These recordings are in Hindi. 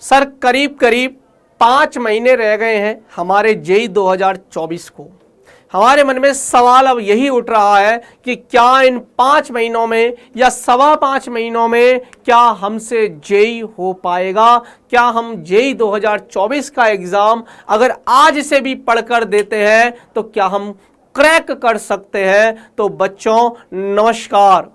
सर करीब करीब 5 महीने रह गए हैं हमारे जेई 2024 को। हमारे मन में सवाल अब यही उठ रहा है कि क्या इन 5 महीनों में या 5.25 महीनों में क्या हमसे जेई हो पाएगा? क्या हम जेई 2024 का एग्जाम अगर आज से भी पढ़कर देते हैं तो क्या हम क्रैक कर सकते हैं? तो बच्चों नमस्कार,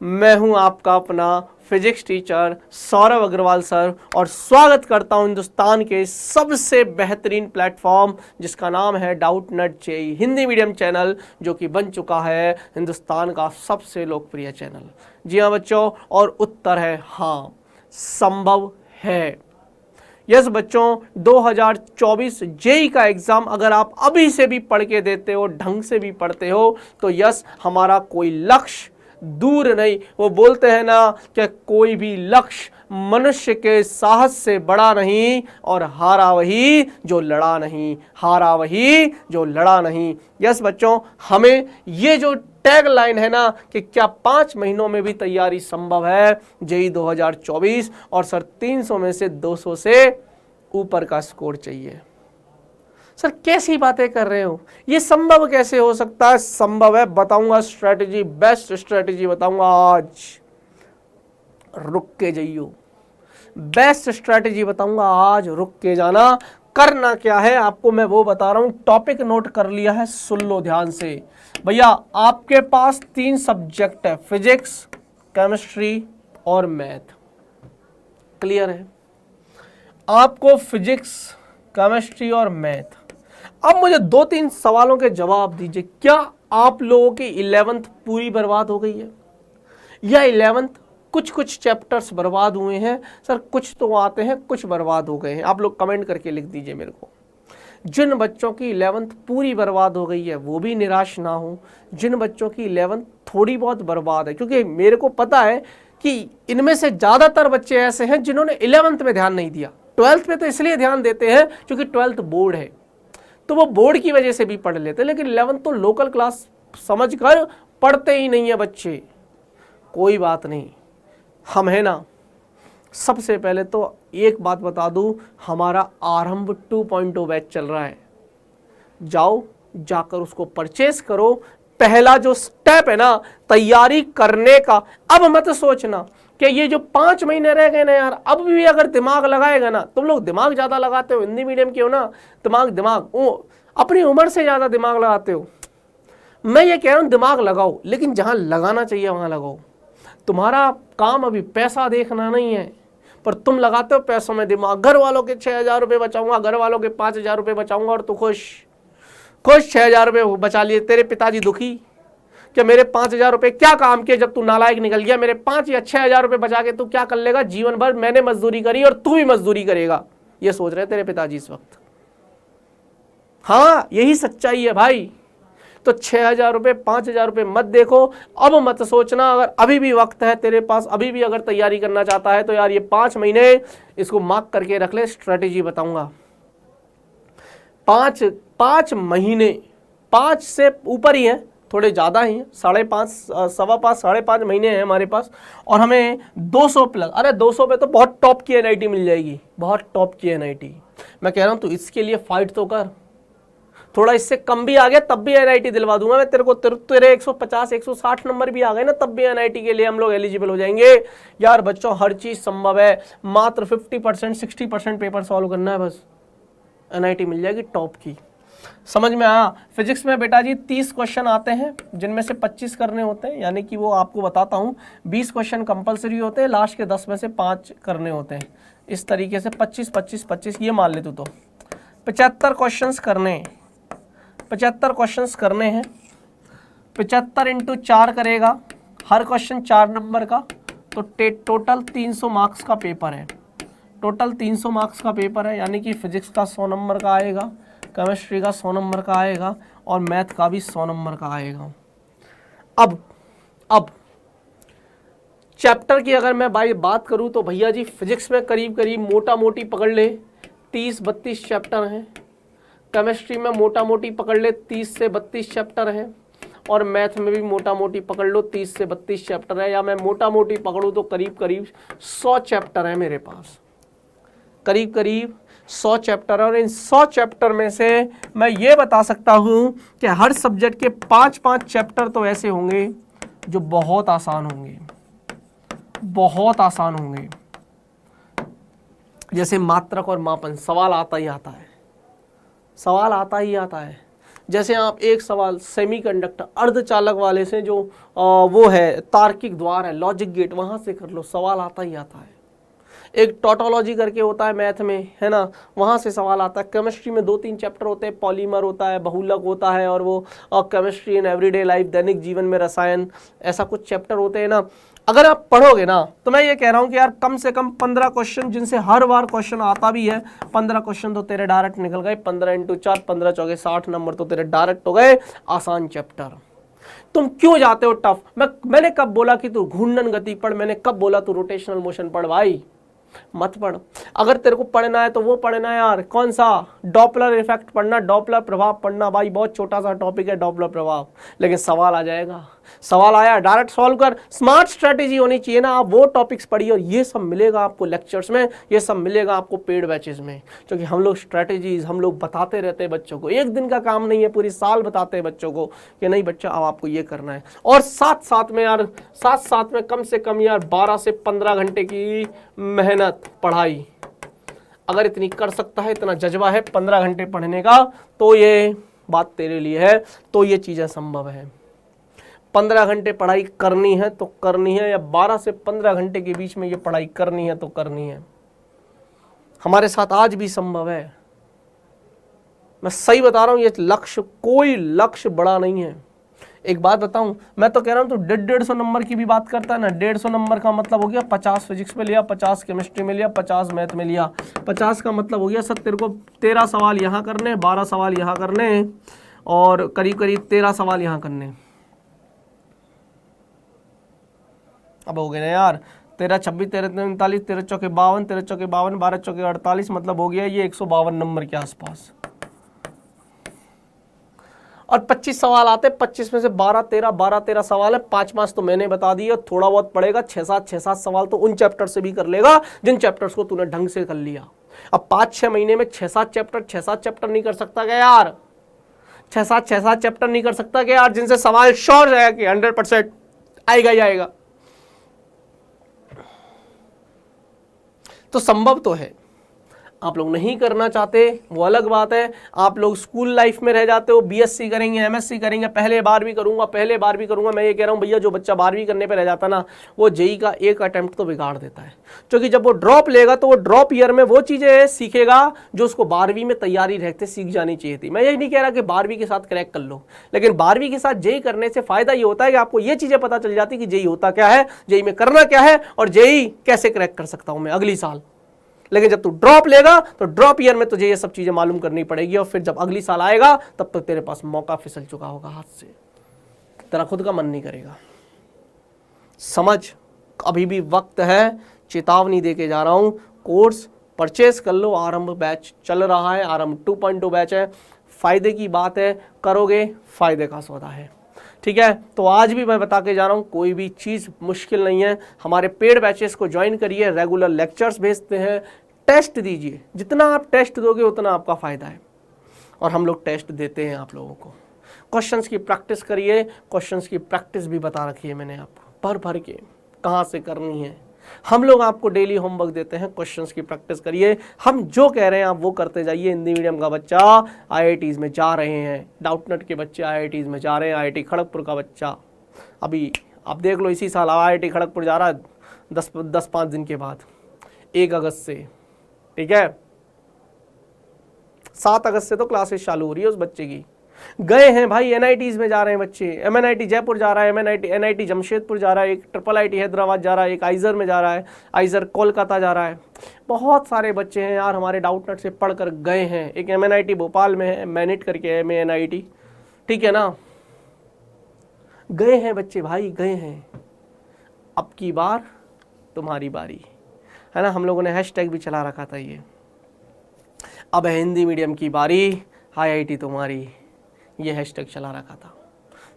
मैं हूं आपका अपना physics teacher Saurabh Agrawal sir और स्वागत करता हूं हिंदुस्तान के सबसे बेहतरीन प्लेटफॉर्म जिसका नाम है Doubtnut JEE Hindi medium channel, जो कि बन चुका है हिंदुस्तान का सबसे लोकप्रिय चैनल। जी हाँ बच्चों, और उत्तर है हाँ, संभव है। यस बच्चों, 2024 जेई का एग्जाम अगर आप अभी से भी पढ़ के देते हो, ढंग से भी पढ़ते हो, तो यस हमारा कोई लक्ष्य दूर नहीं। वो बोलते हैं ना कि कोई भी लक्ष्य मनुष्य के साहस से बड़ा नहीं, और हारा वही जो लड़ा नहीं, हारा वही जो लड़ा नहीं। यस बच्चों, हमें ये जो टैग लाइन है ना कि क्या 5 महीनों में भी तैयारी संभव है जेई 2024, और सर 300 में से 200 से ऊपर का स्कोर चाहिए। सर कैसी बातें कर रहे हो, ये संभव कैसे हो सकता है? संभव है, बताऊंगा स्ट्रेटजी, बेस्ट स्ट्रेटजी बताऊंगा आज। रुक के जाइयो, बेस्ट स्ट्रेटजी बताऊंगा आज, रुक के जाना। करना क्या है आपको मैं वो बता रहा हूं। टॉपिक नोट कर लिया है, सुन लो ध्यान से भैया। आपके पास 3 सब्जेक्ट है, फिजिक्स, केमिस्ट्री और मैथ। क्लियर है? आपको फिजिक्स, केमिस्ट्री और मैथ। अब मुझे 2-3 सवालों के जवाब दीजिए। क्या आप लोगों की 11th पूरी बर्बाद हो गई है, या 11th कुछ चैप्टर्स बर्बाद हुए हैं? सर कुछ तो आते हैं, कुछ बर्बाद हो गए हैं। आप लोग कमेंट करके लिख दीजिए मेरे को। जिन बच्चों की 11th पूरी बर्बाद हो गई है वो भी निराश ना हो। जिन बच्चों की 11th थोड़ी बहुत बर्बाद है, क्योंकि मेरे को पता है कि इनमें से ज़्यादातर बच्चे ऐसे हैं जिन्होंने 11th में ध्यान नहीं दिया। 12th में तो इसलिए ध्यान देते हैं क्योंकि 12th बोर्ड है, तो वो बोर्ड की वजह से भी पढ़ लेते हैं, लेकिन 11th तो लोकल क्लास समझकर पढ़ते ही नहीं है बच्चे। कोई बात नहीं, हम है ना। सबसे पहले तो एक बात बता दूं, हमारा आरंभ 2.0 बैच चल रहा है। जाओ जाकर उसको परचेस करो। पहला जो स्टेप है ना तैयारी करने का, अब मत सोचना कि ये जो 5 महीने रह गए ना यार, अब भी अगर दिमाग लगाएगा ना, तुम लोग दिमाग ज़्यादा लगाते हो, हिंदी मीडियम के हो ना, दिमाग अपनी उम्र से ज़्यादा दिमाग लगाते हो। मैं ये कह रहा हूँ दिमाग लगाओ, लेकिन जहाँ लगाना चाहिए वहाँ लगाओ। तुम्हारा काम अभी पैसा देखना नहीं है, पर तुम लगाते हो पैसों में दिमाग। घर वालों के 6,000 रुपये बचाऊंगा, घर वालों के 5,000 रुपये बचाऊंगा, और तू खुश 6,000 रुपये बचा लिए। तेरे पिताजी दुखी कि मेरे 5,000 रुपये क्या काम किए जब तू नालायक निकल गया। मेरे 5 या 6,000 रुपये बचा के तू क्या कर लेगा जीवन भर? मैंने मजदूरी करी और तू भी मजदूरी करेगा, ये सोच रहे तेरे पिताजी इस वक्त। हाँ यही सच्चाई है भाई। तो 6,000 रुपये 5,000 रुपये मत देखो। अब मत सोचना, अगर अभी भी वक्त है तेरे पास, अभी भी अगर तैयारी करना चाहता है तो यार ये 5 महीने इसको मार्क करके रख ले। स्ट्रेटेजी बताऊंगा। 5 महीने, 5 से ऊपर ही है, थोड़े ज़्यादा ही हैं, 5.5 सवा 5 5.5 महीने हैं हमारे पास, और हमें 200 प्लस। अरे 200 पे तो बहुत टॉप की एनआईटी मिल जाएगी, बहुत टॉप की एनआईटी। मैं कह रहा हूँ तू इसके लिए फाइट तो कर। थोड़ा इससे कम भी आ गया तब भी एनआईटी दिलवा दूंगा मैं तेरे को। तेरे 150 160 नंबर भी आ गए ना, तब भी एनआईटी के लिए हम लोग एलिजिबल हो जाएंगे। यार बच्चों हर चीज़ संभव है, मात्र 50% 60% पेपर सॉल्व करना है बस, एनआईटी मिल जाएगी टॉप की। समझ में आया? फिजिक्स में बेटा जी 30 क्वेश्चन आते हैं, जिनमें से 25 करने होते हैं, यानी कि वो आपको बताता हूँ 20 क्वेश्चन कंपलसरी होते हैं, लास्ट के 10 में से 5 करने होते हैं। इस तरीके से 25 25 25 ये मान ले तू, तो 75 क्वेश्चंस करने हैं। 75 क्वेश्चंस करने हैं, 75 × 4 करेगा, हर क्वेश्चन 4 नंबर का, तो टोटल 300 मार्क्स का पेपर है। टोटल 300 मार्क्स का पेपर है, यानी कि फिजिक्स का 100 नंबर का आएगा, केमिस्ट्री का 100 नंबर का आएगा, और मैथ का भी 100 नंबर का आएगा। अब चैप्टर की अगर मैं बात करूं तो भैया जी फिजिक्स में करीब करीब मोटा मोटी पकड़ ले 30-32 चैप्टर हैं। केमिस्ट्री में मोटा मोटी पकड़ ले 30 से 32 चैप्टर हैं, और मैथ में भी मोटा मोटी पकड़ लो 30 से 32 चैप्टर है, या मैं मोटा मोटी पकड़ूँ तो करीब करीब 100 चैप्टर है मेरे पास। करीब करीब 100 चैप्टर, और इन 100 चैप्टर में से मैं ये बता सकता हूं कि हर सब्जेक्ट के 5-5 चैप्टर तो ऐसे होंगे जो बहुत आसान होंगे, बहुत आसान होंगे। जैसे मात्रक और मापन, सवाल आता ही आता है, सवाल आता ही आता है। जैसे आप एक सवाल सेमीकंडक्टर अर्धचालक वाले से जो वो है तार्किक द्वार है, लॉजिक गेट, वहां से कर लो, सवाल आता ही आता है। एक टोटोलॉजी करके होता है मैथ में, है ना, वहां से सवाल आता है। केमिस्ट्री में 2-3 चैप्टर होते हैं, पॉलीमर होता है, बहुलक होता है, और वो केमिस्ट्री इन एवरीडे लाइफ, दैनिक जीवन में रसायन, ऐसा कुछ चैप्टर होते हैं ना। अगर आप पढ़ोगे ना तो मैं ये कह रहा हूं कि यार कम से कम 15 क्वेश्चन, जिनसे हर बार क्वेश्चन आता भी है, 15 क्वेश्चन तो तेरे डायरेक्ट निकल गए। 15 × 4 15 चौके 60 नंबर तो तेरे डायरेक्ट हो गए, आसान चैप्टर। तुम क्यों जाते हो टफ? मैंने कब बोला कि तू घूर्णन गति पढ़? मैंने कब बोला तू रोटेशनल मोशन पढ़? भाई मत पढ़। अगर तेरे को पढ़ना है तो वो पढ़ना है यार, कौन सा? डॉपलर इफेक्ट पढ़ना, डॉपलर प्रभाव पढ़ना। भाई बहुत छोटा सा टॉपिक है डॉपलर प्रभाव, लेकिन सवाल आ जाएगा। सवाल आया डायरेक्ट सॉल्व कर। स्मार्ट स्ट्रेटेजी होनी चाहिए ना। आप वो टॉपिक्स पढ़िए, और ये सब मिलेगा आपको लेक्चर्स में, ये सब मिलेगा आपको पेड बैचेस में, क्योंकि हम लोग स्ट्रेटेजीज हम लोग बताते रहते हैं बच्चों को। एक दिन का काम नहीं है, पूरी साल बताते हैं बच्चों को कि नहीं बच्चा अब आपको ये करना है। और साथ साथ में यार, साथ साथ में कम से कम यार 12 से 15 घंटे की मेहनत, पढ़ाई। अगर इतनी कर सकता है, इतना जज्बा है 15 घंटे पढ़ने का, तो ये बात तेरे लिए है, तो ये चीजें संभव है। 15 घंटे पढ़ाई करनी है तो करनी है, या 12 से 15 घंटे के बीच में ये पढ़ाई करनी है तो करनी है। हमारे साथ आज भी संभव है। मैं सही बता रहा हूं, ये लक्ष्य, कोई लक्ष्य बड़ा नहीं है। एक बात बताऊं, मैं तो कह रहा हूं तो 150 नंबर की भी बात करता है ना। 150 नंबर का मतलब हो गया 50 फिजिक्स में लिया, 50 केमिस्ट्री में लिया, 50 मैथ में लिया। 50 का मतलब हो गया सर तेरे को 13 सवाल यहाँ करने, 12 सवाल यहाँ करने, और करीब करीब 13 सवाल यहाँ करने। अब हो गए ना यार, 13 26 13 39 13 चौके 52 13 चौके 52 12 चौके 48, मतलब हो गया ये 152 नंबर के आसपास। और 25 सवाल आते, 25 में से 12-13 सवाल है। 5 मार्क्स तो मैंने बता दिए, थोड़ा बहुत पढ़ेगा, 6-7 सवाल तो उन चैप्टर से भी कर लेगा जिन चैप्टर्स को तूने ढंग से कर लिया। अब 5-6 महीने में 6-7 चैप्टर नहीं कर सकता क्या यार? 6-7 चैप्टर नहीं कर सकता क्या यार, जिनसे सवाल श्योर है कि 100% आएगा ही आएगा? तो संभव तो है। आप लोग नहीं करना चाहते वो अलग बात है। आप लोग स्कूल लाइफ में रह जाते हो, बीएससी करेंगे, एमएससी करेंगे, पहले 12वीं करूंगा। मैं ये कह रहा हूं भैया, जो बच्चा 12वीं करने पे रह जाता ना, वो जेई का एक अटेम्प्ट तो बिगाड़ देता है। क्योंकि जब वो ड्रॉप लेगा तो वो ड्रॉप ईयर में वो चीजें सीखेगा जो उसको 12वीं में तैयारी रहते सीख जानी चाहिए थी। मैं ये नहीं कह रहा कि 12वीं के साथ क्रैक कर लो, लेकिन 12वीं के साथ जेई करने से फायदा ये होता है कि आपको ये चीजें पता चल जाती कि जेई होता क्या है, जेई में करना क्या है, और जेई कैसे क्रैक कर सकता हूं मैं अगली साल। लेकिन जब तू ड्रॉप लेगा तो ड्रॉप ईयर में तुझे ये सब चीजें मालूम करनी पड़ेगी, और फिर जब अगली साल आएगा तब तक तेरे पास मौका फिसल चुका होगा हाथ से, तेरा खुद का मन नहीं करेगा। समझ, अभी भी वक्त है, चेतावनी देके जा रहा हूं। कोर्स परचेस कर लो, आरंभ बैच चल रहा है, आरंभ 2.2 बैच है। फायदे की बात है, करोगे फायदे का सौदा है, ठीक है। तो आज भी मैं बता के जा रहा हूँ, कोई भी चीज़ मुश्किल नहीं है। हमारे पेड बैचेस को ज्वाइन करिए, रेगुलर लेक्चर्स भेजते हैं, टेस्ट दीजिए। जितना आप टेस्ट दोगे उतना आपका फ़ायदा है, और हम लोग टेस्ट देते हैं आप लोगों को। क्वेश्चंस की प्रैक्टिस करिए, क्वेश्चंस की प्रैक्टिस भी बता रखी है मैंने आपको भर भर के कहाँ से करनी है। हम लोग आपको डेली होमवर्क देते हैं, क्वेश्चंस की प्रैक्टिस करिए। हम जो कह रहे हैं आप वो करते जाइए। हिंदी मीडियम का बच्चा आईआईटीज़ में जा रहे हैं, डाउटनट के बच्चे आईआईटीज़ में जा रहे हैं, आईआईटी खड़गपुर का बच्चा अभी आप देख लो इसी साल आईआईटी खड़गपुर जा रहा है 10-5 दिन के बाद, 1 अगस्त से, ठीक है। 7 अगस्त से तो क्लासेस चालू हो रही है उस बच्चे की। गए हैं भाई, एनआईटीज़ में जा रहे हैं बच्चे। एमएनआईटी जयपुर जा रहा है, एनआईटी जमशेदपुर जा रहा है, एक ट्रिपल आईटी हैदराबाद जा रहा है, एक आइजर में जा रहा है, आइजर कोलकाता जा रहा है। बहुत सारे बच्चे हैं यार हमारे डाउटनट से पढ़कर गए हैं। एक एमएनआईटी भोपाल में है, मैनिट करके है, एमएनआईटी, ठीक है ना। गए हैं बच्चे भाई, गए हैं। अब की बार तुम्हारी बारी है ना। हम लोगों ने हैशटैग भी चला रखा था ये, अब है हिंदी मीडियम की बारी, आईआईटी तुम्हारी, ये हैशटैग चला रखा था।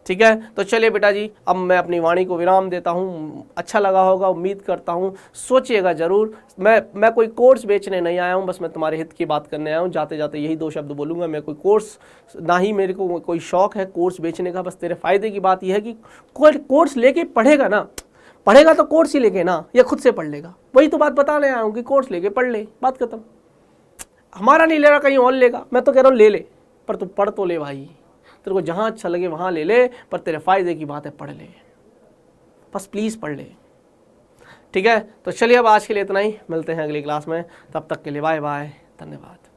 ठीक है, तो चलिए बेटा जी, अब मैं अपनी वाणी को विराम देता हूँ। अच्छा लगा होगा, उम्मीद करता हूँ। सोचिएगा ज़रूर। मैं कोई कोर्स बेचने नहीं आया हूँ, बस मैं तुम्हारे हित की बात करने आया हूँ। जाते जाते यही 2 शब्द बोलूँगा, मैं कोई कोर्स, ना ही मेरे को कोई शौक़ है कोर्स बेचने का। बस तेरे फ़ायदे की बात यह है कि कोई कोर्स लेके पढ़ेगा ना, पढ़ेगा तो कोर्स ही लेके ना, या खुद से पढ़ लेगा। वही तो बात बताने आया हूँ कि कोर्स लेके पढ़ ले, बात खत्म। हमारा नहीं ले रहा, कहीं और लेगा। मैं तो कह रहा हूँ ले ले, पर तू पढ़ तो ले भाई। तेरे को जहाँ अच्छा लगे वहाँ ले ले, पर तेरे फ़ायदे की बात है, पढ़ ले, बस प्लीज़ पढ़ ले। ठीक है, तो चलिए अब आज के लिए इतना ही, मिलते हैं अगली क्लास में। तब तक के लिए बाय बाय, धन्यवाद।